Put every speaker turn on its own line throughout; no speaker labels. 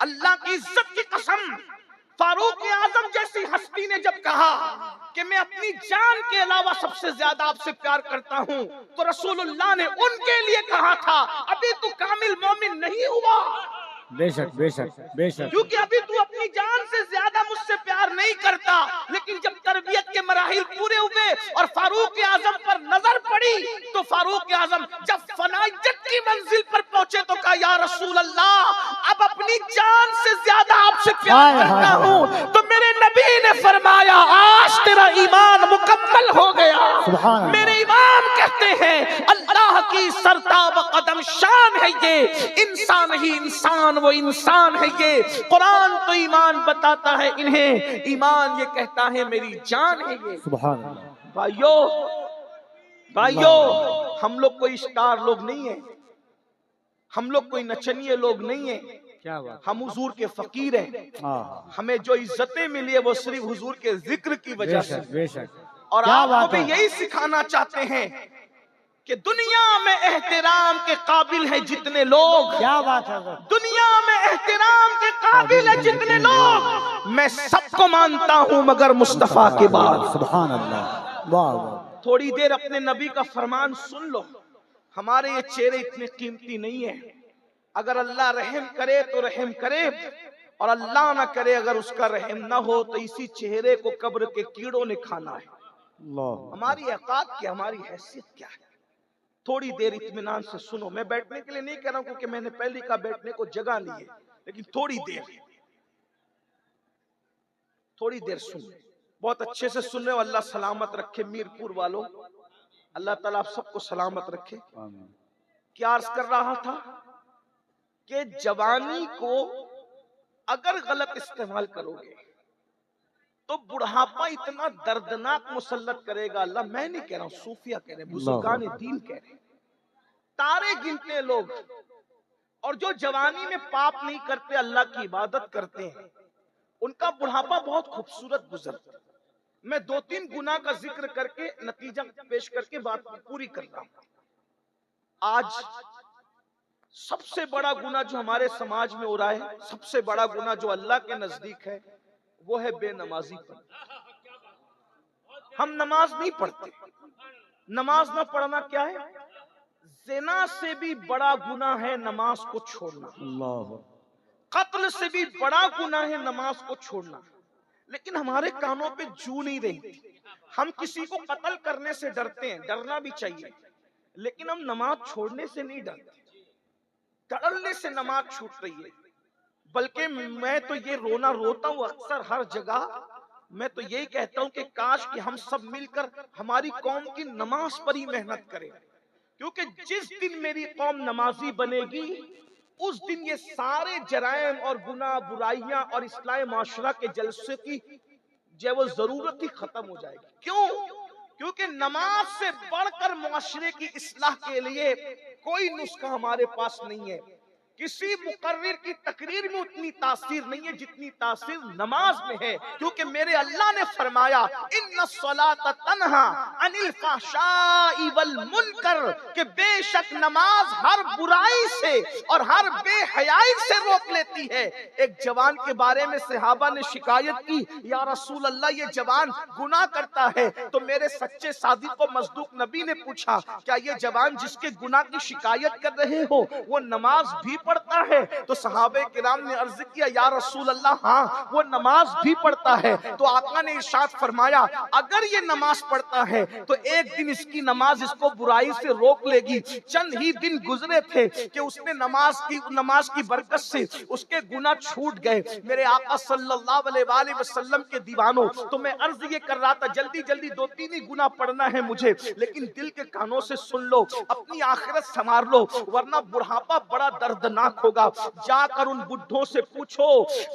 اللہ کی عزت کی قسم، فاروق اعظم جیسی ہستی نے جب کہا کہ میں اپنی جان کے علاوہ سب سے زیادہ آپ سے پیار کرتا ہوں، تو رسول اللہ نے ان کے لیے کہا تھا ابھی تو کامل مومن نہیں ہوا،
بے شک بے شک بے شک،
کیونکہ ابھی تو اپنی جان سے زیادہ مجھ سے پیار نہیں کرتا۔ لیکن جب تربیت کے مراحل پورے ہوئے اور فاروق اعظم پر نظر پڑی تو فاروق اعظم جب فنائیت کی منزل پر پہنچے تو کہا یا رسول اللہ اب اپنی جان سے زیادہ آپ سے پیار کرتا ہوں۔ تو میرے نبی نے فرمایا آج تیرا ایمان مکمل ہو گیا۔ میرے امام کہتے ہیں اللہ کی سرتاب قدم شان ہے یہ، انسان ہی انسان وہ انسان ہے یہ۔ قرآن تو ایمان بتاتا ہے انہیں، ایمان یہ کہتا ہے میری جان ہے یہ۔
سبحان اللہ۔
بھائیو ہم لوگ کوئی اسٹار لوگ نہیں ہیں، ہم لوگ کوئی نچنیے لوگ نہیں ہیں،
کیا بات،
ہم حضور کے فقیر ہیں۔ ہمیں جو عزتیں ملی ہے وہ صرف حضور کے ذکر کی وجہ سے،
بے شک،
اور آپ کو بھی یہی سکھانا چاہتے ہیں کہ دنیا میں احترام کے قابل ہیں جتنے لوگ،
کیا بات ہے،
دنیا میں احترام کے قابل ہیں جتنے لوگ، میں سب کو مانتا ہوں مگر مصطفیٰ کے بعد۔
سبحان اللہ، واہ واہ۔
تھوڑی دیر اپنے نبی کا فرمان سن لو، ہمارے یہ چہرے اتنے قیمتی نہیں ہیں، اگر اللہ رحم کرے تو رحم کرے، اور اللہ نہ کرے اگر اس کا رحم نہ ہو تو اسی چہرے کو قبر کے کیڑوں نے کھانا ہے۔ ہماری اوقات کیا، ہماری حیثیت کیا ہے؟ تھوڑی دیر اطمینان سے سنو، میں بیٹھنے کے لیے نہیں کہہ رہا ہوں کیونکہ میں نے پہلی کا بیٹھنے کو جگہ نہیں ہے، لیکن تھوڑی دیر سنو، بہت اچھے سے سن رہے ہو، اللہ سلامت رکھے میرپور والوں، اللہ تعالیٰ آپ سب کو سلامت رکھے۔ کیا عرض کر رہا تھا کہ جوانی کو اگر غلط استعمال کرو گے تو بڑھاپا اتنا دردناک مسلط کرے گا، اللہ میں نہیں کہہ رہا ہوں، صوفیہ کہہ رہے ہیں، بزرگان دین کہہ رہے ہیں، تارے گنتے لوگ، اور جو جوانی میں پاپ نہیں کرتے اللہ کی عبادت کرتے ہیں ان کا بڑھاپا بہت خوبصورت گزرتا ہے۔ میں 2-3 گناہ کا ذکر کر کے نتیجہ پیش کر کے بات پوری کر رہا ہوں۔ آج سب سے بڑا گناہ جو ہمارے سماج میں ہو رہا ہے، سب سے بڑا گناہ جو اللہ کے نزدیک ہے وہ ہے بے نمازی پر۔ ہم نماز نہیں پڑھتے، نماز نہ پڑھنا کیا ہے؟ زنا سے بھی بڑا گناہ ہے نماز کو چھوڑنا، قتل سے بھی بڑا گناہ ہے نماز کو چھوڑنا، لیکن ہمارے کانوں پہ جو نہیں رہی۔ ہم کسی کو قتل کرنے سے ڈرتے ہیں، ڈرنا بھی چاہیے، لیکن ہم نماز چھوڑنے سے نہیں ڈرتے، ڈرنے سے نماز چھوٹ رہی ہے۔ بلکہ میں تو یہ رونا روتا ہوں اکثر ہر جگہ، میں تو یہی کہتا ہوں کہ کاش کہ ہم سب مل کر ہماری قوم کی نماز پر ہی محنت کریں، کیونکہ جس دن میری قوم نمازی بنے گی اس دن یہ سارے جرائم اور گناہ برائیاں اور اصلاح معاشرہ کے جلسے کی جو وہ ضرورت ہی ختم ہو جائے گی۔ کیوں؟ کیونکہ نماز سے بڑھ کر معاشرے کی اصلاح کے لیے کوئی نسخہ ہمارے پاس نہیں ہے۔ کسی مقرر کی تقریر میں اتنی تاثیر نہیں ہے جتنی تاثیر نماز میں ہے، کیونکہ میرے اللہ نے فرمایا ان الصلاۃ تنہی عن الفحشاء والمنکر، کہ بے شک نماز ہر برائی سے اور ہر بے حیائی سے روک لیتی ہے۔ ایک جوان کے بارے میں صحابہ نے شکایت کی، یا رسول اللہ یہ جوان گناہ کرتا ہے، تو میرے سچے صادق و مصدوق نبی نے پوچھا کیا یہ جوان جس کے گناہ کی شکایت کر رہے ہو وہ نماز بھی پڑھتا ہے؟ تو صحابہ کرام نے عرض کیا یا رسول اللہ ہاں وہ نماز بھی پڑھتا ہے۔ تو آقا نے ارشاد فرمایا اگر یہ نماز پڑھتا ہے تو ایک دن اس کی نماز اس کو برائی سے روک لے گی۔ چند ہی دن گزرے تھے کہ اس نے نماز کی برکت سے اس کے گناہ چھوٹ گئے۔ میرے آقا صلی اللہ علیہ وآلہ وسلم کے دیوانوں، تو میں عرض یہ کر رہا تھا جلدی جلدی 2-3 ہی گناہ پڑھنا ہے مجھے، لیکن دل کے کانوں سے سن لو، اپنی آخرت سنوار لو، ورنہ بڑھاپا بڑا دردناک ہوگا۔ جا کر ان بڈھوں سے پوچھو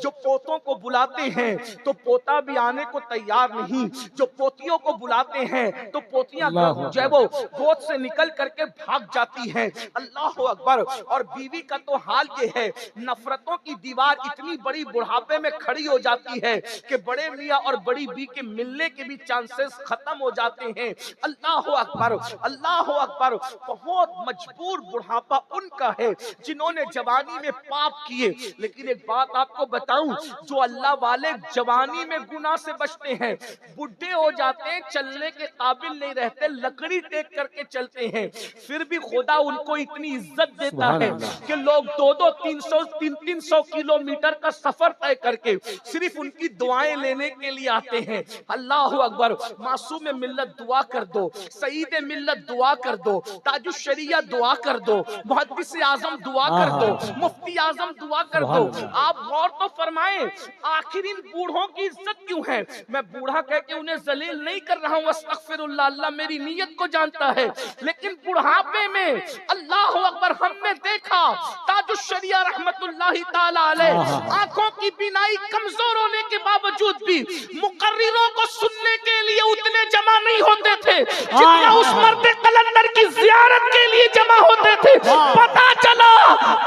جو پوتوں کو بلاتے ہیں تو پوتا بھی آنے کو تیار نہیں، جو پوتیوں کو بلاتے ہیں تو پوتیاں جو ہے وہ گود سے نکل کر کے بھاگ جاتی ہیں۔ اللہ اکبر۔ اور بیوی کا تو حال یہ ہے، نفرتوں کی دیوار اتنی بڑی بڑھاپے میں کھڑی ہو جاتی ہے کہ بڑے میاں اور بڑی بی کے ملنے کے بھی چانسز ختم ہو جاتے ہیں۔ اللہ اکبر، اللہ اکبر۔ بہت مجبور بڑھاپا ان کا ہے جنہوں نے جوانی میں پاپ کیے، لیکن ایک بات آپ کو بتاؤں، جو اللہ والے جوانی میں گناہ سے بچتے ہیں، بڈھے ہو جاتے ہیں، چلنے کے قابل نہیں رہتے، لکڑی ٹیک کر کے چلتے ہیں، پھر بھی خدا ان کو اتنی عزت دیتا ہے کہ لوگ 200-300 کلومیٹر کا سفر طے کر کے صرف ان کی دعائیں لینے کے لیے آتے ہیں۔ اللہ اکبر، معصوم ملت دعا کر دو، سعید ملت دعا کر دو، تاج الشریعہ دعا کر دو، محدث اعظم دعا کر دو، مفتی اعظم دعا کر دو۔ آپ غور تو فرمائیں، آخر ان بوڑھوں کی عزت کیوں ہے؟ میں بوڑھا کہہ کے انہیں ذلیل نہیں کر رہا ہوں، استغفر اللہ، اللہ میری نیت کو جانتا ہے، لیکن بڑھاپے میں اللہ اکبر ہم نے دیکھا تاج الشریعہ رحمت اللہ تعالی علیہ آنکھوں کی بینائی کمزور ہونے کے باوجود بھی مقرروں کو سننے کے لیے اتنے جمع نہیں ہوتے تھے جتنا اس مرد قلندر کی زیارت کے لیے جمع ہوتے تھے۔ پتا چلا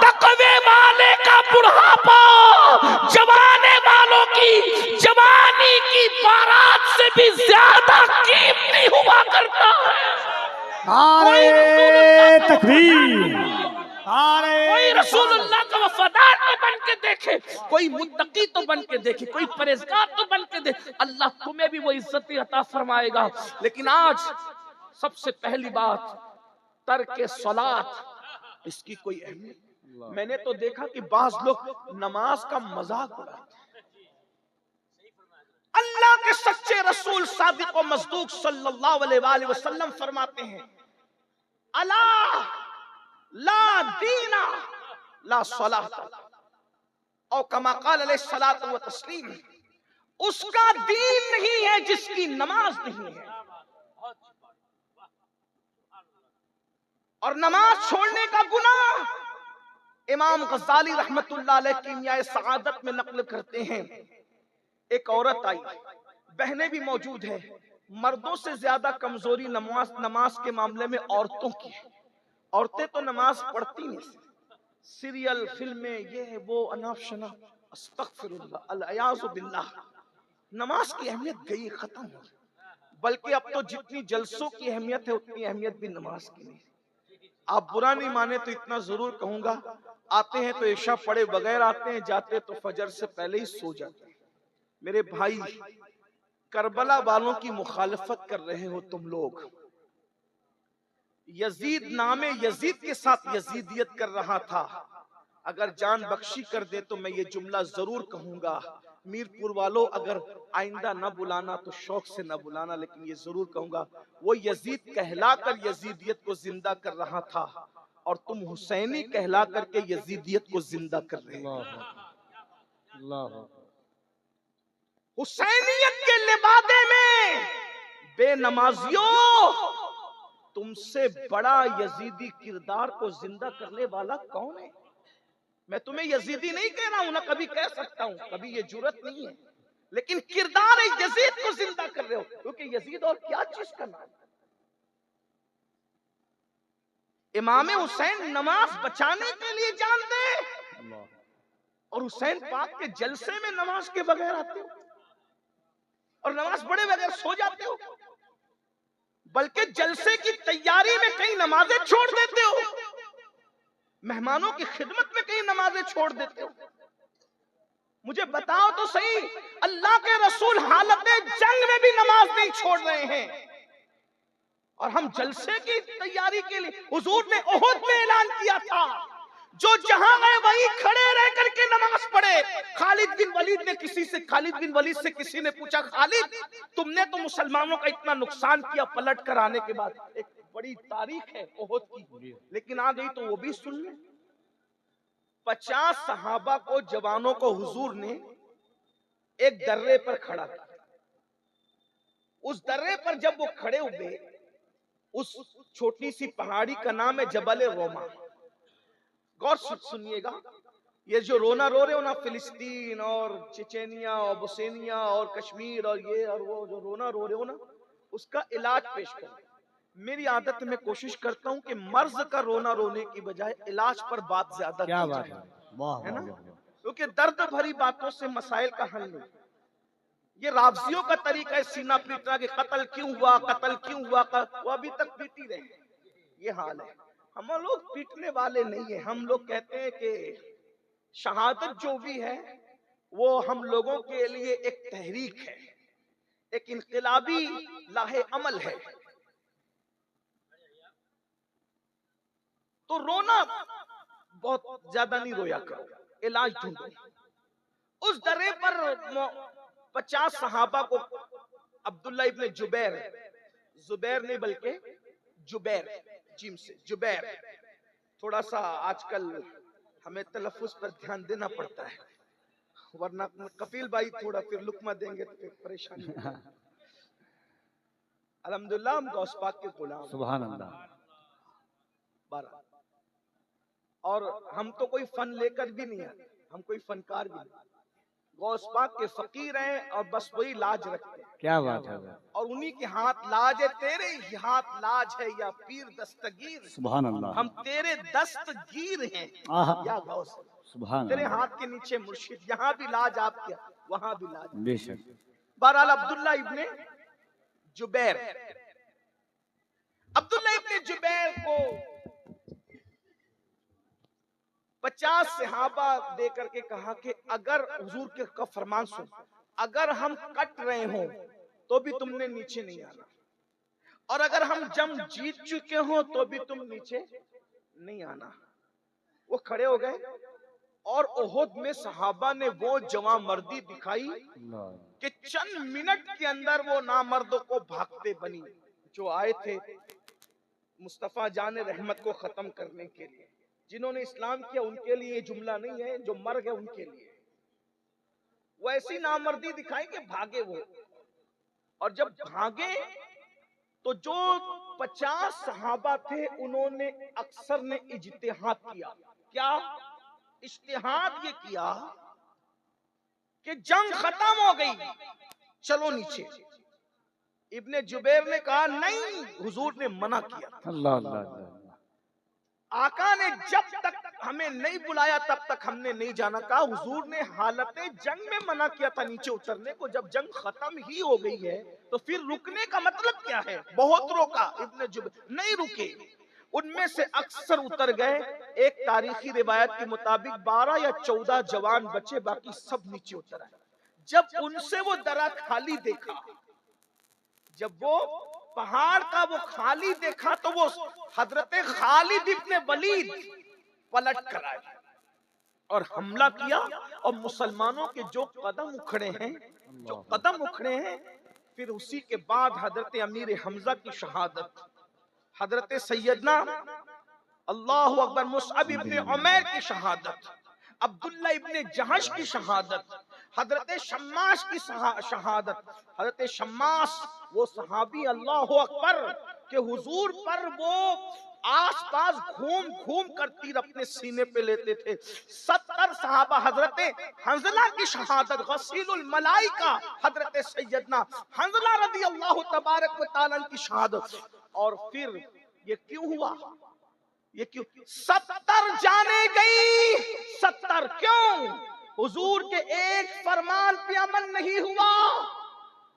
تقوی والے کا بڑھاپا جوانے والوں کی جوانی کی بارات سے بھی زیادہ قیمتی ہوا کرتا ہے۔
نعرہ تکبیر،
کوئی رسول اللہ کا وفادار تو بن کے دیکھے، کوئی متقی تو بن کے دیکھے، کوئی پرہیزگار تو بن کے دیکھے، اللہ تمہیں بھی وہ عزت عطا فرمائے گا۔ لیکن آج سب سے پہلی بات، ترک صلاۃ، اس کی کوئی اہمیت۔ میں نے تو دیکھا کہ بعض لوگ نماز کا مذاق اڑاتے ہیں۔ اللہ کے سچے رسول صادق و مصدوق صلی اللہ علیہ وآلہ وسلم فرماتے ہیں، الا لا دین لا صلاۃ، او کما قال علیہ الصلاۃ والتسلیم، اس کا دین نہیں ہے جس کی نماز نہیں ہے۔ اور نماز چھوڑنے کا گناہ امام غزالی رحمت اللہ علیہ کیمیائے سعادت میں نقل کرتے ہیں، ایک عورت آئی، بہنیں بھی موجود ہیں، مردوں سے زیادہ کمزوری نماز کے معاملے میں عورتوں کی ہے۔ عورتیں تو نماز پڑھتی ہیں، سیریل، فلمیں، یہ وہ، اناف شناف، استغفر اللہ، العیاذ باللہ۔ نماز کی اہمیت گئی، ختم ہو، بلکہ اب تو جتنی جلسوں کی اہمیت ہے اتنی اہمیت بھی نماز کی نہیں۔ آپ برا نہیں مانے تو اتنا ضرور کہوں گا، آتے ہیں تو عشاء پڑھے بغیر آتے ہیں، جاتے تو فجر سے پہلے ہی سو جاتے ہیں۔ میرے بھائی، کربلا والوں کی مخالفت کر رہے ہو تم لوگ، یزید نام یزید کے ساتھ یزیدیت کر رہا تھا، اگر جان بخشی کر دے تو میں یہ جملہ ضرور کہوں گا، میرپور والوں اگر آئندہ نہ بلانا تو شوق سے نہ بلانا، لیکن یہ ضرور کہوں گا، وہ یزید کہلا کر یزیدیت کو زندہ کر رہا تھا، اور تم حسینی کہلا کر کے یزیدیت کو زندہ کر رہے ہیں۔
اللہ
حسینیت کے لبادے میں بے نمازیوں، تم سے بڑا یزیدی کردار کو زندہ کرنے والا کون ہے؟ میں تمہیں یزیدی نہیں کہہ رہا ہوں، نہ کبھی کہہ سکتا ہوں، کبھی یہ جرت نہیں ہے، لیکن کردار یزید کو زندہ کر رہے ہو، کیونکہ یزید اور کیا چیز کا نام ہے۔ امام حسین نماز بچانے کے لیے جان دے، اور حسین پاک کے جلسے میں نماز کے بغیر آتے ہو، اور نماز پڑھے بغیر سو جاتے ہو، بلکہ جلسے کی تیاری میں کئی نمازیں چھوڑ دیتے ہو، مہمانوں کی خدمت میں کئی نمازیں چھوڑ دیتے ہو۔ مجھے بتاؤ تو صحیح، اللہ کے رسول حالت جنگ میں بھی نماز نہیں چھوڑ رہے ہیں، اور ہم جلسے کی تیاری کے لیے، حضور نے احد میں اعلان کیا تھا، جو جہاں گئے وہیں کھڑے رہ کر کے نماز پڑھے۔ خالد بن ولید سے کسی نے پوچھا، خالد تم نے تو مسلمانوں کا اتنا نقصان کیا پلٹ کر آنے کے بعد، ایک بڑی تاریخ ہے احد کی، لیکن آ گئی تو وہ بھی سن لیں۔ 50 صحابہ کو، جوانوں کو حضور نے ایک درے پر کھڑا کیا۔ اس درے پر جب وہ کھڑے ہوئے، اس چھوٹی سی پہاڑی کا نام ہے جبل روما۔ غور سنیے گا، یہ جو رونا رو رہے ہو نا، فلسطین اور چچینیا اور بوسنیا اور کشمیر اور یہ اور وہ، جو رونا رو رہے ہو نا، اس کا علاج پیش کریں۔ میری عادت میں کوشش کرتا ہوں کہ مرض کا رونا رونے کی بجائے علاج پر بات زیادہ
کیا
کی
بات
جائے،
ہے، واہ
ہے نا؟
واہ واہ۔
کیونکہ درد بھری باتوں سے مسائل کا حل نہیں۔ یہ رافضیوں کا طریقہ ہے سینہ پیٹنا کہ قتل کیوں ہوا، قتل کیوں ہوا، وہ ابھی تک پیٹی رہے، یہ حال ہے۔ ہم لوگ پیٹنے والے نہیں ہیں. ہم لوگ کہتے ہیں کہ شہادت جو بھی ہے وہ ہم لوگوں کے لیے ایک تحریک ہے, ایک انقلابی لاہ عمل ہے. تو رونا بہت زیادہ نہیں رویا کرو, علاج ڈھونڈو. اس درے پر 50 صحابہ کو عبداللہ ابن جبیر, زبیر نہیں بلکہ جبیر, جیم سے جبیر, تھوڑا سا آج کل ہمیں تلفظ پر دھیان دینا پڑتا ہے, ورنہ کفیل بھائی تھوڑا پھر لقمہ دیں گے تو پھر پریشانی ہوگی. الحمدللہ ہم غوث پاک کے غلام,
سبحان اللہ.
12. اور ہم تو کوئی فن لے کر بھی نہیں آتے, ہم کوئی فنکار بھی نہیں, غوث پاک کے فقیر ہیں اور بس وہی لاج رکھتے ہیں.
کیا بات ہے,
اور انہی کے ہاتھ لاج ہے, تیرے ہی ہاتھ لاج ہے یا پیر دستگیر,
سبحان اللہ.
ہم تیرے دستگیر ہیں
آہا.
یا غوث,
سبحان
تیرے
اللہ.
ہاتھ کے نیچے مرشد, یہاں بھی لاج آپ کیا وہاں بھی لاج.
بے شک.
بہرحال عبداللہ ابن جبیر, عبداللہ ابن جبیر کو 50 صحابہ دے کر کے کہا کہ اگر حضور کے فرمان سن, اگر ہم کٹ رہے ہوں تو بھی تم نے نیچے نہیں آنا, اور اگر ہم جنگ جیت چکے ہوں تو بھی تم نیچے نہیں آنا. وہ کھڑے ہو گئے اور احد میں صحابہ نے وہ جواں مردی دکھائی کہ چند منٹ کے اندر وہ نامردوں کو بھاگتے بنی جو آئے تھے مصطفیٰ جان رحمت کو ختم کرنے کے لیے. جنہوں نے اسلام کیا ان کے لیے یہ جملہ نہیں ہے, جو مر گئے ان کے لیے. وہ ایسی نامردی دکھائی کہ بھاگے وہ, اور جب بھاگے تو جو 50 صحابہ تھے انہوں نے اکثر نے اجتہاد کیا. کیا اجتہاد یہ کیا کہ جنگ ختم ہو گئی, چلو نیچے. ابن جبیر نے کہا نہیں, حضور نے منع کیا.
اللہ اللہ اللہ.
آقا نے جب تک ہمیں نہیں بلایا تب تک ہم نے نہیں جانا. کہا حضور نے حالت جنگ میں منع کیا تھا نیچے اترنے کو, جب جنگ ختم ہی ہو گئی ہے تو پھر رکنے کا مطلب کیا ہے. بہت روکا, ابن جبیر نہیں رکے. ان میں سے اکثر اتر گئے. ایک تاریخی روایت کے مطابق 12 یا 14 جوان بچے, باقی سب نیچے اتر آئے. جب ان سے وہ درا خالی دیکھا, جب وہ پہاڑ کا وہ خالی دیکھا تو وہ حضرت خالد ابن ولید پلٹ کر آئے اور حملہ کیا. اور مسلمانوں کے جو قدم اکھڑے ہیں, پھر اسی کے بعد حضرت امیر حمزہ کی شہادت, حضرت سیدنا اللہ اکبر مصعب ابن عمیر کی شہادت, عبداللہ ابن جہش کی شہادت, حضرت شماس کی شہادت. حضرت شماس وہ صحابی اللہ اکبر کہ حضور پر وہ آس پاس گھوم گھوم کر تیر اپنے سینے پہ لیتے تھے. 70 صحابہ, حضرت حنظلہ کی شہادت, غسیل الملائکہ حضرت سیدنا حنظلہ رضی اللہ تبارک و تعالی کی شہادت. اور پھر یہ کیوں ہوا, یہ کیوں 70 جانے گئی. 70 کیوں؟ حضور کے ایک فرمان پہ عمل نہیں ہوا.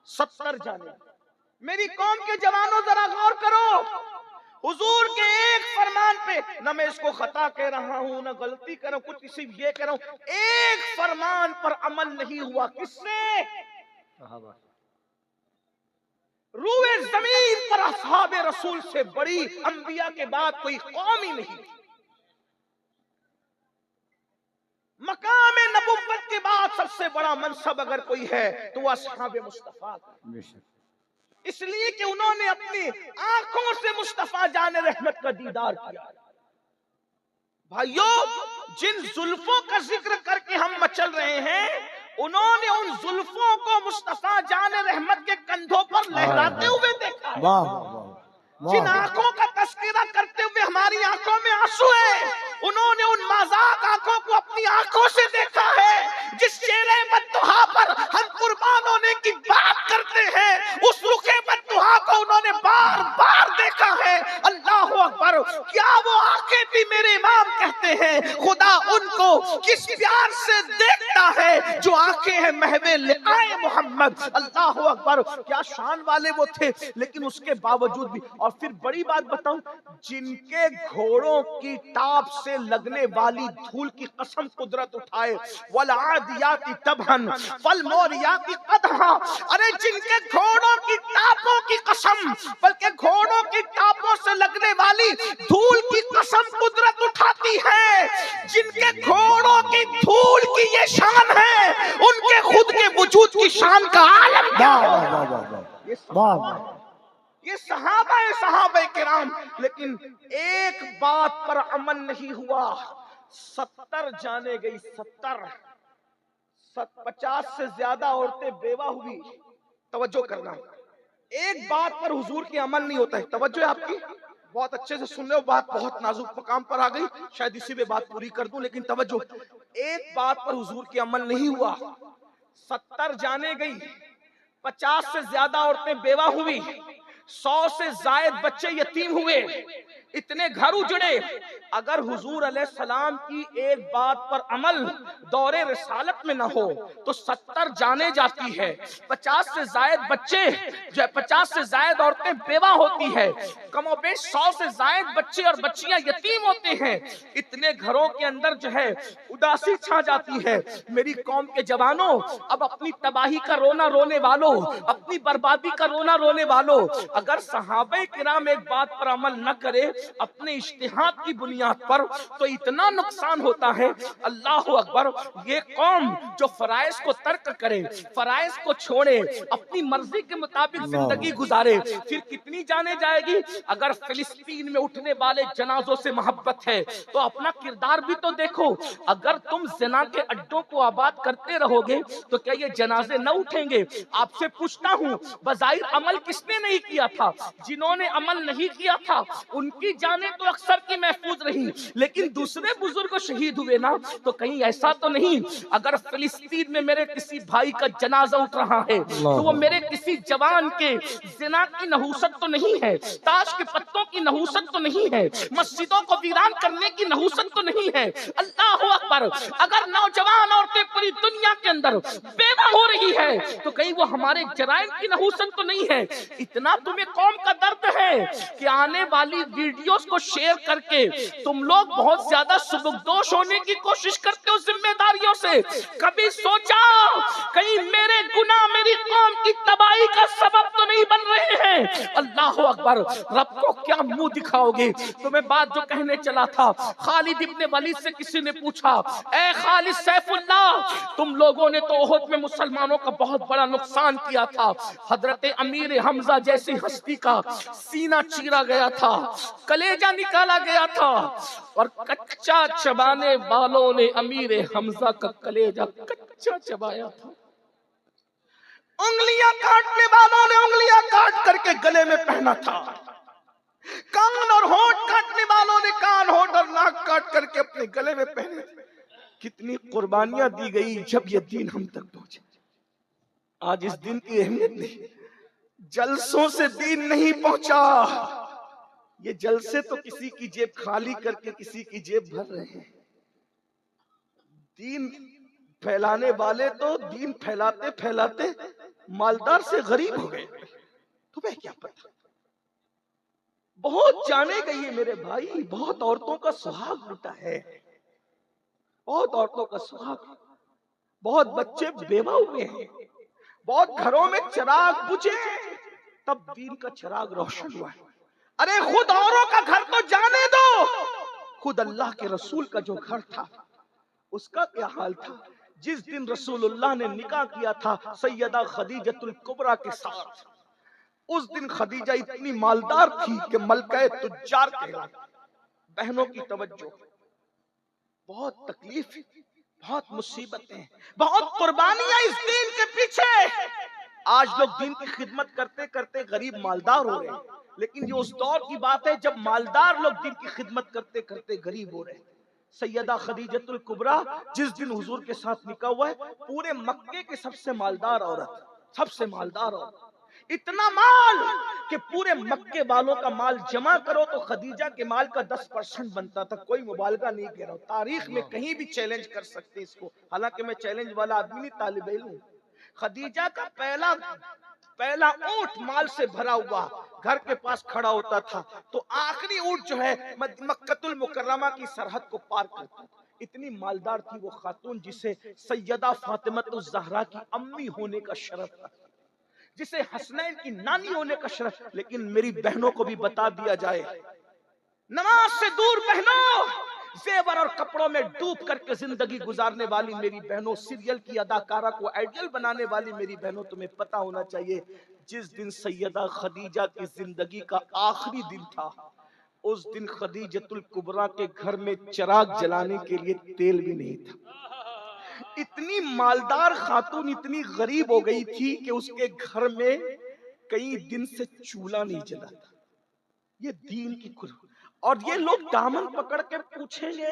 70 جانے. میری قوم کے جوانوں ذرا غور کرو, حضور کے ایک فرمان پہ, نہ میں اس کو خطا کہہ رہا ہوں نہ غلطی کر رہا ہوں, کچھ کسی یہ کہہ رہا ہوں, ایک فرمان پر عمل نہیں ہوا. کس سے؟ روئے زمین پر اصحاب رسول سے بڑی انبیاء کے بعد کوئی قوم ہی نہیں. مقام نبوت کے بعد سب سے بڑا منصب اگر کوئی ہے تو وہ اصحاب مصطفیٰ کا. اس لیے کہ انہوں نے اپنی آنکھوں سے مصطفیٰ جان رحمت کا دیدار کیا. بھائیو, جن زلفوں کا ذکر کر کے ہم مچل رہے ہیں, انہوں نے ان زلفوں کو مصطفیٰ جان رحمت کے کندھوں پر لہراتے ہوئے دیکھا ہے. جن آنکھوں کا تذکرہ کرتے ہوئے ہماری آنکھوں میں آنسو ہے, انہوں نے ان مذاق آنکھوں کو اپنی آنکھوں سے دیکھا ہے. جس چہرے بددعا پر ہم قربان ہونے کی بات کرتے ہیں, اس رخ بددعا کو انہوں نے بار بار دیکھا ہے. اللہ اکبر. کیا وہ آنکھیں بھی میرے امام کہتے ہیں خدا ان کو کس پیار سے دیکھتا دیکھتا ہے جو آنکھیں ہیں محو لقائے محمد. اللہ اکبر. کیا شان والے وہ تھے, لیکن اس کے باوجود بھی. اور پھر بڑی بات بتاؤں, جن کے گھوڑوں کی ٹاپ سے لگنے والی دھول کی قسم قدرت اٹھائے, والعادیات طبحا فالموریات قدحا. ارے جن کے گھوڑوں کی ٹاپوں کی قسم, بلکہ گھوڑوں کی ٹاپوں سے لگنے والی دھول کی قسم قدرت اٹھاتی ہے. جن کے گھوڑوں کی دھول کی یہ شان ہے, ان کے خود کے وجود کی شان کا عالم کیا ہے. یہ صحابہ کرام. لیکن ایک بات پر عمل نہیں ہوا. 70 جانے گئی, 50 سے زیادہ عورتیں بیوہ ہوئی. توجہ کرنا, ایک بات پر حضور کی عمل نہیں ہوتا ہے. توجہ ہے آپ کی, بہت اچھے سے سن لو, بات بہت نازک مقام پر آ گئی, شاید اسی میں بات پوری کر دوں. لیکن توجہ, ایک بات پر حضور کی عمل نہیں ہوا. 70 جانے گئی, 50 سے زیادہ عورتیں بیوہ ہوئی, 100 سے زائد بچے یتیم ہوئے, اتنے گھر اجڑے. اگر حضور علیہ السلام کی ایک بات پر عمل دور رسالت میں نہ ہو تو 70 جانے جاتی ہے, 50 سے زائد بچے جو ہے, 50 سے زائد عورتیں بیوہ ہوتی ہے, کم و بیش 100 سے زائد بچے اور بچیاں یتیم ہوتے ہیں. اتنے گھروں کے اندر جو ہے اداسی چھا جاتی ہے. میری قوم کے جوانوں, اب اپنی تباہی کا رونا رونے والوں, اپنی بربادی کا رونا رونے والوں, اگر صحابہ کرام ایک بات پر عمل نہ کرے اپنے اجتہاد کی بنیاد پر, تو اتنا نقصان ہوتا ہے. اللہ اکبر. یہ قوم جو فرائض کو ترک کرے, فرائض کو چھوڑے, اپنی مرضی کے مطابق زندگی گزارے, پھر کتنی جانے جائے گی. اگر فلسطین میں اٹھنے والے جنازوں سے محبت ہے تو اپنا کردار بھی تو دیکھو. اگر تم زنا کے اڈوں کو آباد کرتے رہو گے تو کیا یہ جنازے نہ اٹھیں گے؟ آپ سے پوچھتا ہوں, بظاہر عمل کس نے نہیں کیا تھا؟ جنہوں نے عمل نہیں کیا تھا ان کی جانیں تو اکثر کی محفوظ رہی, لیکن دوسرے بزرگ شہید ہوئے نا. تو کہیں ایسا تو نہیں اگر فلسطین میں میرے کسی بھائی کا جنازہ اٹھ رہا ہے تو وہ میرے کسی جوان کے زنا کی نحوست تو نہیں ہے, تاش کے پتوں کی نحوست تو نہیں ہے, مسجدوں کو ویران کرنے کی نحوست تو نہیں ہے. اللہ اکبر. اگر نوجوان عورتیں پوری دنیا کے اندر بیوہ ہو رہی ہے تو کہیں وہ ہمارے جرائم کی نحوست تو نہیں ہے. اتنا تمہیں قوم کا درد ہے کہ آنے والی ویڈیوز کو شیئر کر کے تم لوگ بہت زیادہ سبکدوش ہونے کی کوشش کرتے ہو ذمہ داریوں سے. کبھی سوچا کہیں میرے گناہ میری قوم کی تباہی کا سبب تو نہیں بن رہے ہیں؟ اللہ اکبر. رب کو کیا منہ دکھاؤ گے؟ تمہیں بات جو کہنے چلا تھا, خالد ابن ولید سے کسی نے پوچھا, اے خالد سیف اللہ, تم لوگوں نے تو احد میں مسلمانوں کا بہت بڑا نقصان کیا تھا, حضرت امیر حمزہ جیسی ہستی کا سینہ چیرا گیا تھا, کلیجہ نکالا گیا تھا, اور کچا چبانے والوں نے امیر حمزہ کا کلیجہ کچا چبایا تھا. انگلیاں کاٹنے والوں نے انگلیاں کاٹ کر کے گلے میں پہنا تھا, کان اور ہونٹ کاٹنے والوں نے کان, ہونٹ اور ناک کاٹ کر کے اپنے گلے میں پہنے. کتنی قربانیاں دی گئی جب یہ دین ہم تک پہنچے. آج اس دن کی اہمیت نہیں, جلسوں سے دین نہیں پہنچا. یہ جلسے تو کسی کی جیب خالی کر کے کسی کی جیب بھر رہے ہیں. دین پھیلانے والے تو دین پھیلاتے پھیلاتے مالدار سے غریب ہو گئے. تمہیں کیا پتا. بہت جانے گئی ہے میرے بھائی, بہت عورتوں کا سہاگ لوٹا ہے, بہت عورتوں کا سہاگ, بہت بچے بیوہ ہوئے ہیں, بہت گھروں میں چراغ بجھے تب دین کا چراغ روشن ہوا ہے. ارے خود اوروں کا گھر تو جانے دو, خود اللہ کے رسول کا جو گھر تھا اس کا کیا حال تھا؟ جس دن رسول اللہ نے نکاح کیا تھا سیدہ خدیجہ الکبریٰ کے ساتھ, اس دن خدیجہ اتنی مالدار تھی کہ ملکہ تجار کہلاتی. بہنوں کی توجہ, بہت تکلیف, بہت مصیبتیں, بہت قربانیاں اس دین کے پیچھے. آج لوگ دین کی خدمت کرتے کرتے غریب مالدار ہو رہے ہیں, لیکن یہ اس دور کی بات ہے جب مالدار لوگ دین کی خدمت کرتے کرتے غریب ہو رہے ہیں. سیدہ خدیجہ الکبریٰ جس دن حضور کے ساتھ نکاح ہوا ہے, پورے مکے کے سب سے مالدار عورت, سب سے مالدار عورت, اتنا مال کہ پورے مکے والوں کا مال جمع کرو تو خدیجہ کے مال کا 10% بنتا تھا. کوئی مبالغہ نہیں کہہ رہا ہوں, تاریخ میں کہیں بھی چیلنج کر سکتے اس کو, حالانکہ میں چیلنج والا آدمی نہیں, طالب علم ہوں. خدیجہ کا پہلا اونٹ مال سے بھرا ہوا گھر کے پاس کھڑا ہوتا تھا تو آخری اونٹ جو ہے مکۃ المکرمہ کی سرحد کو پار کرتا تھا. اتنی مالدار تھی وہ خاتون جسے سیدہ فاطمہ الزہرا کی امی ہونے کا شرف تھا, جسے حسنین کی نانی ہونے کا شرف. لیکن میری بہنوں کو بھی بتا دیا جائے, نماز سے دور بہنوں, زیور اور کپڑوں میں ڈوب کر کے زندگی گزارنے والی میری بہنوں, سیریل کی اداکارہ کو آئیڈیل بنانے والی میری بہنوں, تمہیں پتا ہونا چاہیے جس دن سیدہ خدیجہ کی زندگی کا آخری دن تھا, اس دن خدیجۃ الکبریٰ کے گھر میں چراغ جلانے کے لیے تیل بھی نہیں تھا. اتنی مالدار خاتون اتنی غریب ہو گئی تھی کہ اس کے گھر میں کئی دن سے چولہا نہیں جلا تھا. یہ دین کی قربانی. اور یہ لوگ دامن پکڑ کے پوچھیں گے,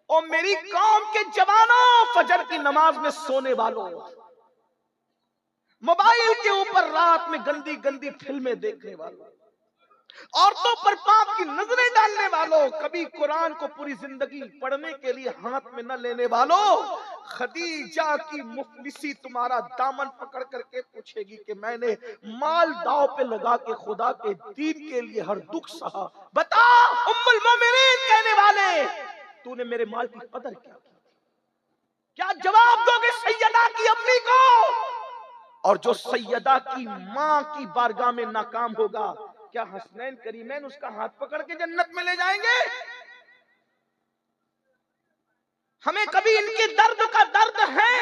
اور میری قوم کے جوانوں, فجر کی نماز میں سونے والوں, موبائل کے اوپر رات میں گندی گندی فلمیں دیکھنے والوں, عورتوں پر پاپ کی نظریں ڈالنے والوں, کبھی قرآن کو پوری زندگی پڑھنے کے لیے ہاتھ میں نہ لینے والوں, خدیجہ کی مفلسی تمہارا دامن پکڑ کر کے پوچھے گی کہ میں نے مال داؤ پہ لگا کے خدا کے دین کے لیے ہر دکھ سہا, بتا ام المومنین کہنے والے, تو نے میرے مال کی قدر کیا جواب دو گے سیدہ کی امی کو؟ اور جو سیدہ کی ماں کی بارگاہ میں ناکام ہوگا, کیا حسنین کریمین اس کا ہاتھ پکڑ کے جنت میں لے جائیں گے؟ ہمیں کبھی ان کے درد کا درد ہے,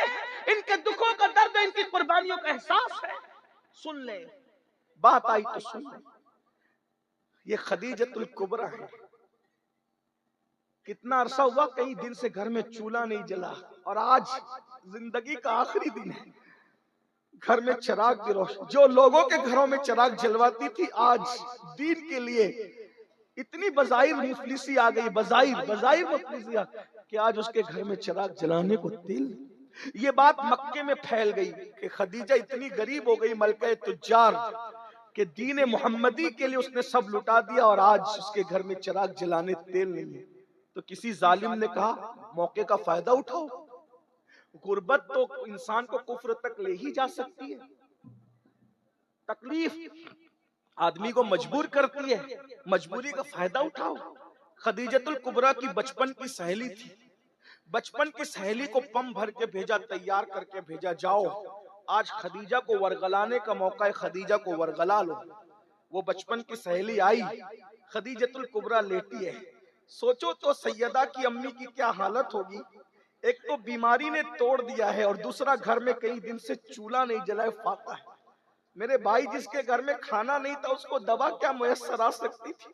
ان کے دکھوں کا درد, ان کی قربانیوں کا احساس ہے؟ سن لیں, بات آئی تو سن لیں. یہ خدیجۃ الکبریٰ ہے. کتنا عرصہ ہوا کئی دن سے گھر میں چولہا نہیں جلا, اور آج زندگی کا آخری دن ہے, گھر میں چراغ بھی روشن. جو لوگوں کے گھروں میں چراغ جلواتی تھی, آج دین کے لیے اتنی بظاہر مفلسی آ گئی, بظاہر مفلسی آ گئی کہ آج اس کے گھر میں چراغ جلانے کو تیل. یہ بات مکے میں پھیل گئی کہ خدیجہ اتنی غریب ہو گئی, ملکہ تجار, کہ دین محمدی کے لیے اس نے سب لٹا دیا, اور آج اس کے گھر میں چراغ جلانے تیل نہیں ہے. تو کسی ظالم نے کہا موقع کا فائدہ اٹھاؤ. غربت تو انسان کو کفر تک لے ہی جا سکتی ہے, تکلیف آدمی کو مجبور کرتی ہے, مجبوری کا فائدہ اٹھاؤ. خدیجۃ الکبریٰ کی بچپن کی سہیلی تھی, بچپن کی سہیلی کو پم بھر کے بھیجا, تیار کر کے بھیجا, جاؤ آج خدیجہ کو ورغلانے کا موقع ہے, خدیجہ کو ورغلا لو. وہ بچپن کی سہیلی آئی, خدیجۃ الکبریٰ لیٹی ہے. سوچو تو سیدہ کی امی کی کیا حالت ہوگی. ایک تو بیماری نے توڑ دیا ہے, اور دوسرا گھر میں کئی دن سے چولہا نہیں جلائے, فاقہ ہے. میرے بھائی, جس کے گھر میں کھانا نہیں تھا اس کو دوا کیا میسر آ سکتی تھی؟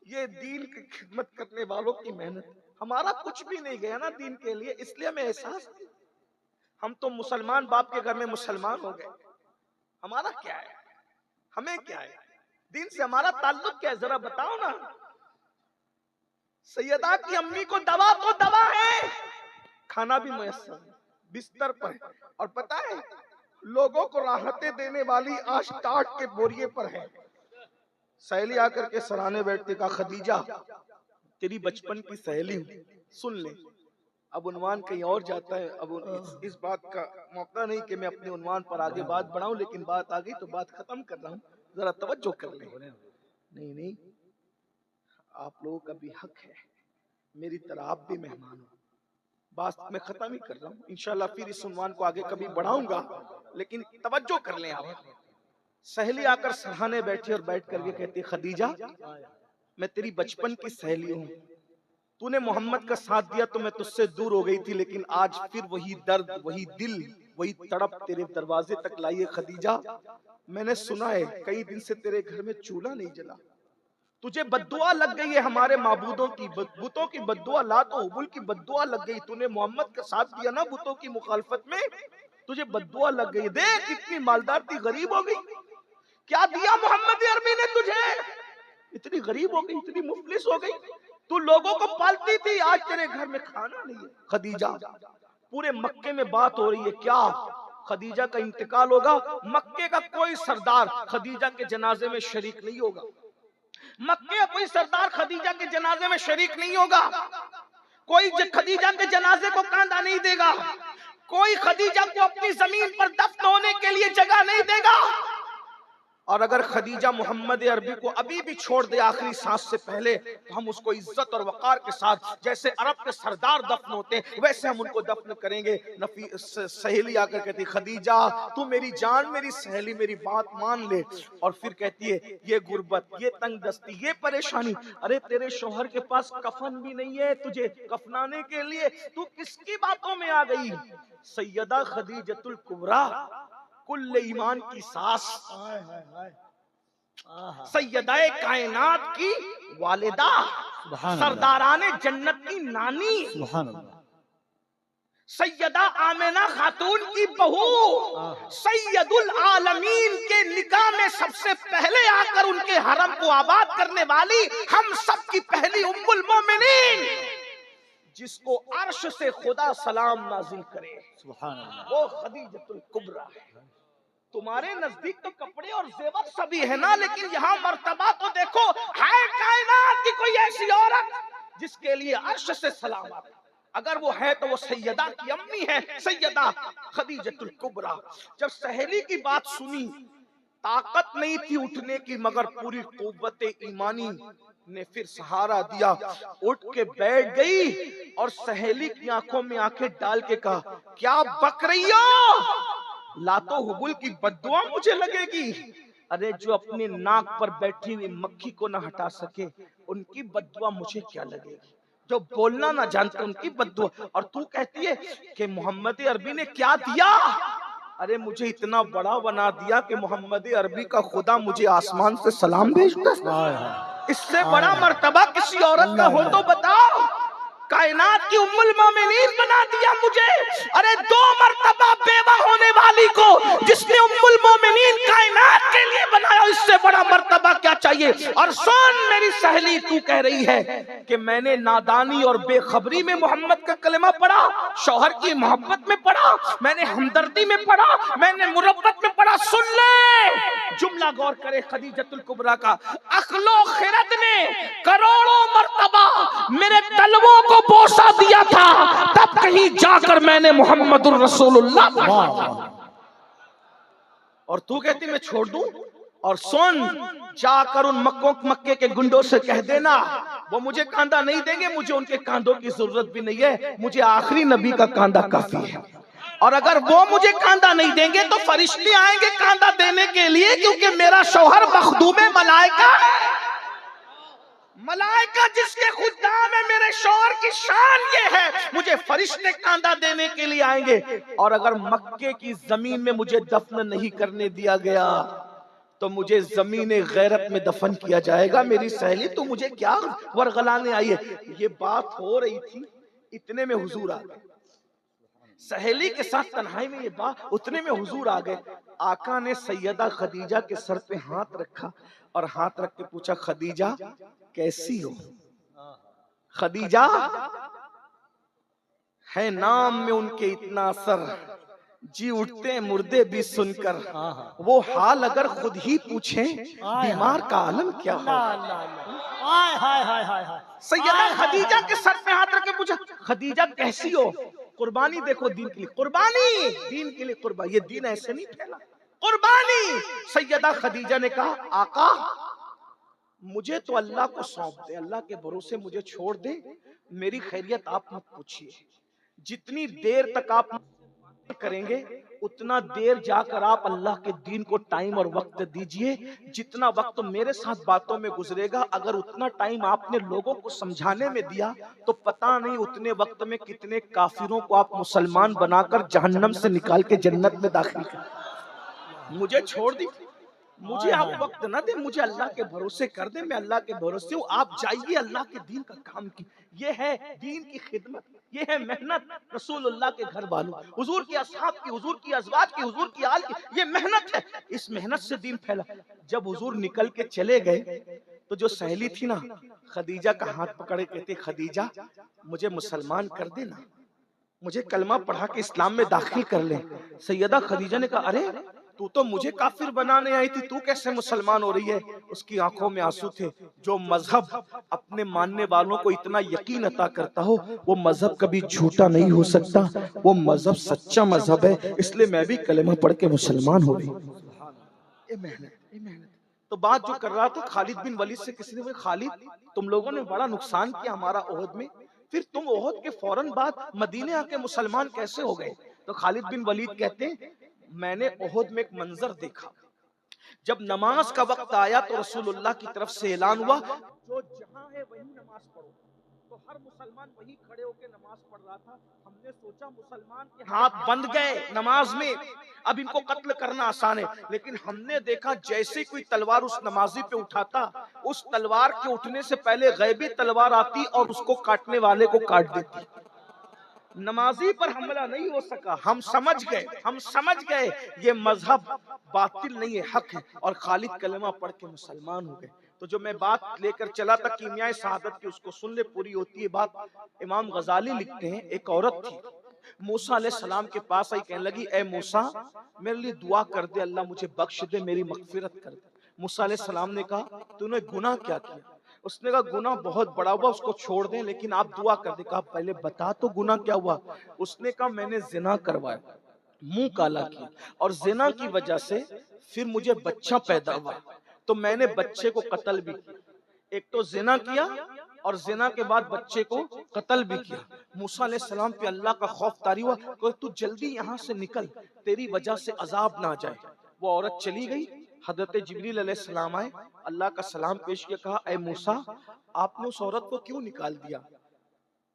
یہ دین کی خدمت کرنے والوں کی محنت. ہمارا کچھ بھی نہیں گیا نا دین کے لیے, اس لیے ہمیں احساس, ہم تو مسلمان باپ کے گھر میں مسلمان ہو گئے. ہمارا کیا ہے, ہمیں کیا ہے, دین سے ہمارا تعلق کیا ہے, ذرا بتاؤ نا. سیدہ کی امی کو دوا تو دوا ہے, کھانا بھی میسر بستر پر ہے, اور پتہ ہے لوگوں کو راحتیں دینے والی آج ٹاٹ کے بوریے پر ہے. سہیلی آ کر کے سرانے بیٹھتے, کہا خدیجہ تیری بچپن کی سہیلی ہوں, سن لے. اب عنوان کہیں اور جاتا ہے, اب اس بات کا موقع نہیں کہ میں اپنے عنوان پر آگے بات بڑھاؤں, لیکن بات آ گئی تو بات ختم کر رہا ہوں, ذرا توجہ کر لیں. نہیں, آپ لوگوں کا بھی حق ہے, میری طرح آپ بھی مہمان ہو. بات میں ختم ہی کر رہا ہوں, انشاءاللہ پھر اس عنوان کو آگے کبھی بڑھاؤں گا, لیکن توجہ کر لیں آپ. سہیلی آ کر سرہانے بیٹھی, اور بیٹھ کر یہ کہتی, خدیجہ میں تیری بچپن کی سہیلی ہوں, تو نے محمد کا ساتھ دیا تو میں تجھ سے دور ہو گئی تھی, لیکن آج پھر وہی درد, وہی دل, وہی تڑپ تیرے دروازے تک لائیے. خدیجہ میں نے سنا ہے کئی دن سے تیرے گھر میں چولہا نہیں جلا, تجھے بددعا لگ گئی ہے ہمارے معبودوں کی, بتوں کی بددعا, لات و حبل کی بددعا لگ گئی. تو نے محمد کا ساتھ دیا نا بتوں کی مخالفت میں, تجھے بددعا لگ گئی. دیکھ اتنی مالدار تھی, غریب ہو گئی. کیا دیا محمد عربی نے تجھے؟ اتنی غریب ہو گئی, اتنی مفلس ہو گئی. تو لوگوں کو پالتی تھی, آج تیرے گھر میں کھانا نہیں ہے. خدیجہ پورے مکے میں بات ہو رہی ہے, کیا خدیجہ کا انتقال ہوگا، مکے کا کوئی سردار خدیجہ کے جنازے میں شریک نہیں ہوگا، مکے کا کوئی سردار خدیجہ کے جنازے میں شریک نہیں ہوگا، کوئی خدیجہ کے جنازے کو کاندھا نہیں دے گا، کوئی خدیجہ کو اپنی زمین پر دفن ہونے کے لیے جگہ نہیں دے گا۔ اور اگر خدیجہ محمد عربی کو ابھی بھی چھوڑ دے آخری سانس سے پہلے تو ہم اس کو عزت اور وقار کے ساتھ، جیسے عرب کے سردار دفن ہوتے ہیں ویسے ہم ان کو دفن کریں گے۔ سہیلی آ کر کہتی خدیجہ تو میری جان، میری سہیلی، میری بات مان لے۔ اور پھر کہتی ہے یہ غربت، یہ تنگ دستی، یہ پریشانی، ارے تیرے شوہر کے پاس کفن بھی نہیں ہے تجھے کفنانے کے لیے، تو کس کی باتوں میں آ گئی؟ سیدہ خدیجۃ الکبریٰ، کل ایمان کی ساس، سیدہ کائنات کی والدہ، سرداران جنت کی نانی، سیدہ آمنہ خاتون کی بہو، سید العالمین کے نکاح میں سب سے پہلے آ کر ان کے حرم کو آباد کرنے والی ہم سب کی پہلی ام المومنین، جس کو عرش سے خدا سلام نازل کرے، وہ خدیجۃ الکبریٰ ہے۔ تمہارے نزدیک تو کپڑے اور زیور سبھی ہے نا، لیکن یہاں مرتبہ تو دیکھو، ہے کائنات کی کوئی ایسی عورت جس کے لیے عرش سے سلام آتا، اگر وہ ہے تو وہ سیدہ کی امی ہے، سیدہ خدیجۃ الکبریٰ۔ جب سہیلی کی بات سنی، طاقت نہیں تھی اٹھنے کی، مگر پوری قوت ایمانی نے پھر سہارا دیا، اٹھ کے بیٹھ گئی اور سہیلی کی آنکھوں میں آنکھیں ڈال کے کہا کیا بک رہی ہو؟ لات و حبل کی بددعا مجھے لگے گی؟ ارے جو اپنے ناک پر بیٹھی ہوئی مکھی کو نہ ہٹا سکے ان کی بددعا مجھے کیا لگے گی؟ جو بولنا نہ جانتے ان کی بددعا، اور تو کہتی ہے کہ محمد عربی نے کیا دیا؟ ارے مجھے اتنا بڑا بنا دیا کہ محمد عربی کا خدا مجھے آسمان سے سلام بھیجتا ہے۔ اس سے بڑا مرتبہ کسی عورت کا ہو تو بتاؤ۔ کائنات کی ام المومنین بنا دیا مجھے۔ ارے 2 مرتبہ بیوہ ہونے والی کو جس نے ام المومنین کائنات کے لیے بنایا، اس سے بڑا مرتبہ کیا چاہیے؟ اور سن میری سہیلی، تو کہہ رہی ہے کہ میں نے نادانی اور بے خبری میں محمد کا کلمہ پڑھا، شوہر کی محبت میں پڑھا، میں نے ہمدردی میں پڑھا، میں نے مربت میں پڑھا۔ سن لے جملہ غور کرے خدیجۃ الکبریٰ کا، عقل و خرد نے کروڑوں مرتبہ میرے قلبوں کو بوسہ دیا تھا، تب کہیں جا کر میں نے محمد الرسول اللہ، اور تو کہتی میں چھوڑ دوں؟ اور سن، جا کر ان مکے کے گنڈوں سے کہہ دینا وہ مجھے کاندھا نہیں دیں گے، مجھے ان کے کاندھوں کی ضرورت بھی نہیں ہے، مجھے آخری نبی کا کاندھا کافی ہے۔ اور اگر وہ مجھے کاندھا نہیں دیں گے تو فرشتے آئیں گے کاندھا دینے کے لیے، کیونکہ میرا شوہر مخدوم ملائکہ ہے، ملائکہ جس کے خدام ہے، میرے شوہر کی شان یہ ہے، مجھے فرشتے کاندھا دینے کے لیے آئیں گے۔ اور اگر مکے کی زمین میں مجھے دفن نہیں کرنے دیا گیا تو مجھے زمین غیرت میں دفن کیا جائے گا۔ میری سہیلی تو مجھے کیا ورغلانے آئی ہے؟ یہ بات ہو رہی تھی، اتنے میں حضور آ گئے، سہیلی کے ساتھ تنہائی میں یہ بات، اتنے میں حضور آ گئے۔ آقا نے سیدہ خدیجہ کے سر پہ ہاتھ رکھا اور ہاتھ رکھ کے پوچھا خدیجہ کیسی ہو؟ خدیجہ ہے نام میں ان کے اتنا اثر، جی اٹھتے ہیں مردے بھی سن کر، وہ حال اگر خود ہی پوچھیں بیمار کا عالم کیا ہو۔ سیدہ خدیجہ کے سر پہ ہاتھ رکھ کے پوچھا خدیجہ کیسی ہو؟ قربانی دیکھو دین کے لیے، قربانی دین کے لیے، قربانی، یہ دین ایسے نہیں پھیلا، قربانی۔ سیدہ خدیجہ نے کہا آقا مجھے تو اللہ کو سونپ دے، اللہ کے بھروسے مجھے چھوڑ دے، میری خیریت آپ مت پوچھئے، جتنی دیر تک آپ کریں گے اتنا دیر جا کر آپ اللہ کے دین کو ٹائم اور وقت دیجئے، جتنا وقت میرے ساتھ باتوں میں گزرے گا اگر اتنا ٹائم آپ نے لوگوں کو سمجھانے میں دیا تو پتہ نہیں اتنے وقت میں کتنے کافروں کو آپ مسلمان بنا کر جہنم سے نکال کے جنت میں داخل کر۔ مجھے چھوڑ دی، مجھے آپ وقت نہ دیں، مجھے اللہ کے بھروسے کر دیں، میں اللہ کے بھروسے ہوں، آپ جائیے اللہ کے دین کا کام کی۔ یہ ہے دین کی خدمت، یہ ہے محنت رسول اللہ کے گھر والوں، حضور کی اصحاب کی، حضور کی ازواج کی، حضور کی آل کی، یہ محنت ہے، اس محنت سے دین پھیلا۔ جب حضور نکل کے چلے گئے تو جو سہیلی تھی نا خدیجہ کا ہاتھ پکڑے کہتے خدیجہ مجھے مسلمان کر دینا۔ مجھے کلمہ پڑھا کے اسلام میں داخل کر لیں۔ سیدہ خدیجہ نے کہا ارے تو مجھے کافر بنانے آئی تھی، تو کیسے مسلمان ہو رہی ہے؟ اس کی آنکھوں میں آنسو تھے۔ جو مذہب اپنے ماننے والوں کو اتنا یقین عطا کرتا ہو وہ مذہب کبھی جھوٹا نہیں ہو سکتا، وہ مذہب سچا مذہب ہے، اس لیے میں بھی کلمہ پڑھ کے مسلمان ہو رہی ہوں۔ اے محنت تو بات جو کر رہا تھا خالد بن ولید سے، کسی نے کہا خالد تم لوگوں نے بڑا نقصان کیا ہمارا احد میں، پھر تم احد کے فوراً بعد مدینے آ کے مسلمان کیسے ہو گئے؟ تو خالد بن ولید کہتے ہیں میں نے احد میں ایک منظر دیکھا، جب نماز کا وقت آیا تو رسول اللہ کی طرف سے اعلان ہوا جو جہاں ہے وہی نماز پڑھو، تو ہر مسلمان وہی کھڑے ہو کے نماز پڑھ رہا تھا۔ ہم نے سوچا مسلمان کے ہاتھ بند گئے نماز میں، اب ان کو قتل کرنا آسان ہے، لیکن ہم نے دیکھا جیسے کوئی تلوار اس نمازی پہ اٹھاتا، اس تلوار کے اٹھنے سے پہلے غیبی تلوار آتی اور اس کو کاٹنے والے کو کاٹ دیتی۔ نمازی پر حملہ نہیں ہو سکا۔ ہم سمجھ گئے یہ مذہب باطل نہیں ہے، حق ہے، اور خالد کلمہ پڑھ کے مسلمان ہو گئے۔ تو جو میں بات لے کر چلا تھا کیمیائے شہادت کی، اس کو سن لے، پوری ہوتی ہے بات۔ امام غزالی لکھتے ہیں ایک عورت تھی، موسیٰ علیہ السلام کے پاس آئی، کہنے لگی اے موسیٰ میرے لیے دعا کر دے، اللہ مجھے بخش دے، میری مغفرت کر دے۔ موسیٰ علیہ السلام نے کہا تو نے گناہ کیا کیا؟ اس نے کہا گناہ بہت بڑا ہوا، اس کو چھوڑ دیں لیکن آپ دعا کر دیں۔ کہا پہلے بتا تو گناہ کیا ہوا؟ اس نے کہا میں نے زنا کروایا، منہ کالا کیا، اور زنا کی وجہ سے پھر مجھے بچہ پیدا ہوا تو میں نے بچے کو قتل بھی کیا۔ ایک تو زنا کیا اور زنا کے بعد بچے کو قتل بھی کیا۔ موسیٰ علیہ السلام پہ اللہ کا خوف طاری ہوا کہ تو جلدی یہاں سے نکل، تیری وجہ سے عذاب نہ آ جائے۔ وہ عورت چلی گئی، حضرت جبریل علیہ السلام آئے، اللہ کا سلام پیش کیا، کہا اے موسیٰ آپ نے اس عورت کو کیوں نکال دیا؟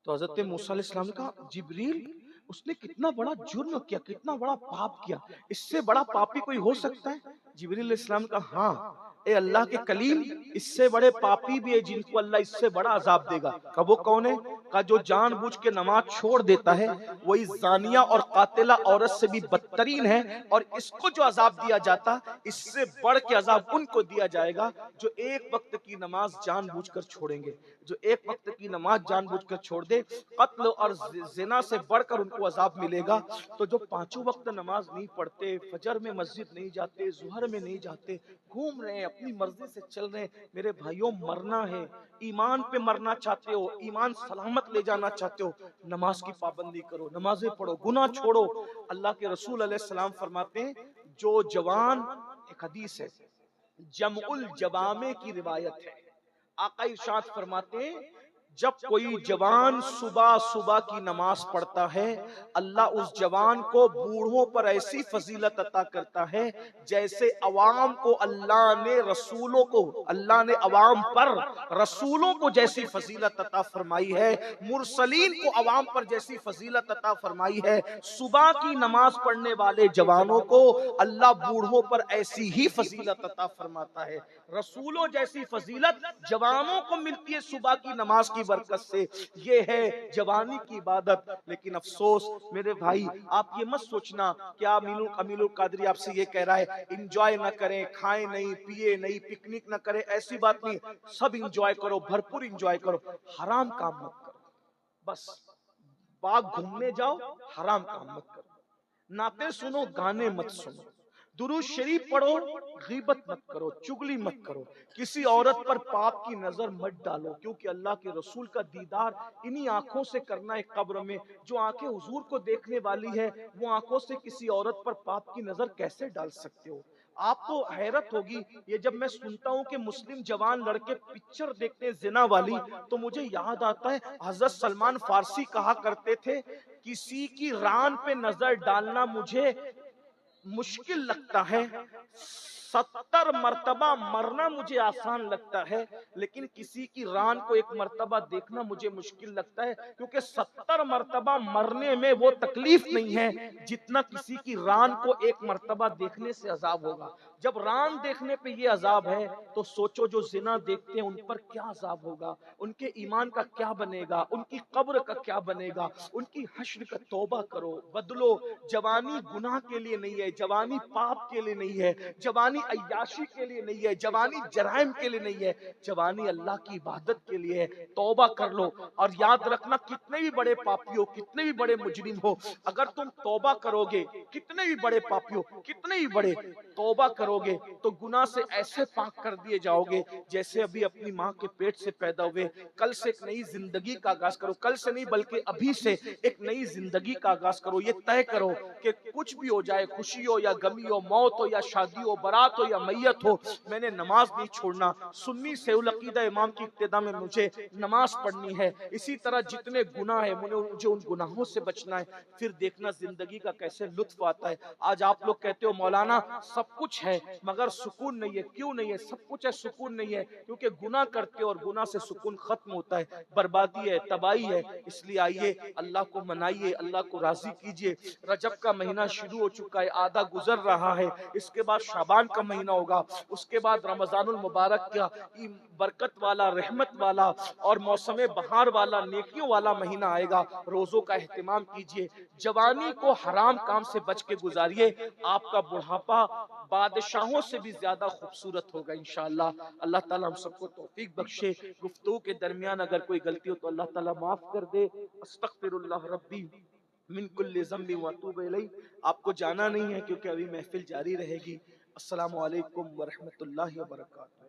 تو حضرت موسیٰ علیہ السلام نے کہا جبریل اس نے کتنا بڑا جرم کیا، کتنا بڑا پاپ کیا، اس سے بڑا پاپی کوئی ہو سکتا ہے؟ جبریل علیہ السلام نے کہا ہاں اے اللہ کے کلیم، اس سے بڑے پاپی بھی ہے جن کو اللہ اس سے بڑا عذاب دے گا۔ کہا وہ کون ہے؟ کہا جو جان بوجھ کے نماز چھوڑ دیتا ہے، وہی زانیہ اور قاتلہ عورت سے بھی بدترین ہے، اور اس کو جو عذاب دیا جاتا اس سے بڑھ کے عذاب ان کو دیا جائے گا جو ایک وقت کی نماز جان بوجھ کر چھوڑیں گے۔ جو ایک وقت کی نماز جان بوجھ کر چھوڑ دے، قتل اور زنا سے بڑھ کر ان کو عذاب ملے گا۔ تو جو پانچوں وقت نماز نہیں پڑھتے، فجر میں مسجد نہیں جاتے، ظہر میں نہیں جاتے، گھوم رہے ہیں اپنی مرضی سے چل رہے ہیں، میرے بھائیوں مرنا ہے، ایمان پہ مرنا چاہتے ہو، ایمان سلامت لے جانا چاہتے ہو، نماز کی پابندی کرو، نمازیں پڑھو، گناہ چھوڑو۔ اللہ کے رسول علیہ السلام فرماتے ہیں جو جوان، ایک حدیث ہے جمع الجوامع کی روایت ہے، آقا ارشاد فرماتے ہیں جب کوئی جوان صبح صبح کی نماز پڑھتا ہے اللہ اس جوان کو بوڑھوں پر ایسی فضیلت عطا کرتا ہے جیسے عوام کو اللہ نے رسولوں کو، اللہ نے عوام پر رسولوں کو جیسی فضیلت عطا فرمائی ہے، مرسلین کو عوام پر جیسی فضیلت عطا فرمائی ہے، صبح کی نماز پڑھنے والے جوانوں کو اللہ بوڑھوں پر ایسی ہی فضیلت عطا فرماتا ہے۔ رسولوں جیسی فضیلت جوانوں کو ملتی ہے صبح کی نماز کی برکت سے، یہ ہے جوانی کی عبادت۔ لیکن افسوس میرے بھائی، آپ یہ مت سوچنا کیا امین القادری آپ سے یہ کہہ رہا ہے انجوائے نہ کریں، کھائیں نہیں، پیے نہیں، پکنک نہ کریں، ایسی بات نہیں، سب انجوائے کرو، بھرپور انجوائے کرو، حرام کام مت کرو۔ بس باغ گھومنے جاؤ، حرام کام مت کرو، نعتیں سنو، گانے مت سنو، درود شریف پڑھو، غیبت مت کرو، چگلی مت کرو، کسی عورت پر پاپ کی نظر مت ڈالو، کیونکہ اللہ کے رسول کا دیدار انہی آنکھوں سے کرنا ہے قبر میں۔ جو آنکھیں حضور کو دیکھنے والی ہے وہ آنکھوں سے کسی عورت پر پاپ کی نظر کیسے ڈال سکتے ہو؟ آپ کو حیرت ہوگی یہ جب میں سنتا ہوں کہ مسلم جوان لڑکے پکچر دیکھتے ہیں زنا والی، تو مجھے یاد آتا ہے حضرت سلمان فارسی کہا کرتے تھے کسی کی ران پہ نظر ڈالنا مجھے مشکل لگتا ہے، 70 مرتبہ مرنا مجھے آسان لگتا ہے، لیکن کسی کی ران کو ایک مرتبہ دیکھنا مجھے مشکل لگتا ہے، کیونکہ 70 مرتبہ مرنے میں وہ تکلیف نہیں ہے جتنا کسی کی ران کو ایک مرتبہ دیکھنے سے عذاب ہوگا۔ جب ران دیکھنے پہ یہ عذاب ہے تو سوچو جو زنا دیکھتے ہیں ان پر کیا عذاب ہوگا، ان کے ایمان کا کیا بنے گا، ان کی قبر کا کیا بنے گا، ان کی حشر کا توبہ کرو، بدلو۔ جوانی گناہ کے لیے نہیں ہے، جوانی پاپ کے لیے نہیں ہے، جوانی عیاشی کے لیے نہیں ہے، جوانی جرائم کے لیے نہیں ہے، جوانی اللہ کی عبادت کے لیے ہے۔ توبہ کر لو، اور یاد رکھنا کتنے بھی بڑے پاپی ہو، کتنے بھی بڑے مجرم ہو، اگر تم توبہ کرو گے، کتنے بھی بڑے پاپی ہو، کتنے بھی بڑے، توبہ کرو گے تو گناہ سے ایسے پاک کر دیے جاؤ گے جیسے ابھی اپنی ماں کے پیٹ سے پیدا ہوئے۔ کل سے ایک نئی زندگی کا آغاز کرو، کل سے نہیں بلکہ ابھی سے ایک نئی زندگی کا آغاز کرو۔ یہ طے کرو کہ کچھ بھی ہو جائے، خوشی ہو یا غمی ہو، موت ہو یا شادی ہو، برات ہو یا میت ہو، میں نے نماز نہیں چھوڑنا۔ سنی سے العقیدہ امام کی ابتدا میں مجھے نماز پڑھنی ہے۔ اسی طرح جتنے گناہ ہیں مجھے ان گناہوں سے بچنا ہے۔ پھر دیکھنا زندگی کا کیسے لطف آتا ہے۔ آج آپ لوگ کہتے ہو مولانا سب کچھ ہے مگر سکون نہیں ہے، کیوں نہیں ہے؟ سب کچھ ہے، سکون نہیں ہے، کیونکہ گناہ کرتے اور گناہ سے سکون ختم ہوتا ہے، بربادی ہے، تباہی ہے۔ اس لیے آئیے اللہ کو منائیے، اللہ کو راضی کیجئے۔ رجب کا مہینہ شروع ہو چکا ہے، آدھا گزر رہا ہے، اس کے بعد شعبان کا مہینہ ہوگا، اس کے بعد رمضان المبارک کا برکت والا، رحمت والا اور موسم بہار والا، نیکیوں والا مہینہ آئے گا۔ روزوں کا اہتمام کیجئے، جوانی کو حرام کام سے بچ کے گزاریے، آپ کا بڑھاپا بادشاہوں سے بھی زیادہ خوبصورت ہوگا انشاءاللہ۔ اللہ تعالیٰ ہم سب کو توفیق بخشے۔ گفتگو کے درمیان اگر کوئی غلطی ہو تو اللہ تعالیٰ معاف کر دے۔ استغفر اللہ ربی من کل ذنب واتوب الیہ۔ آپ کو جانا نہیں ہے کیونکہ ابھی محفل جاری رہے گی۔ السلام علیکم ورحمۃ اللہ وبرکاتہ۔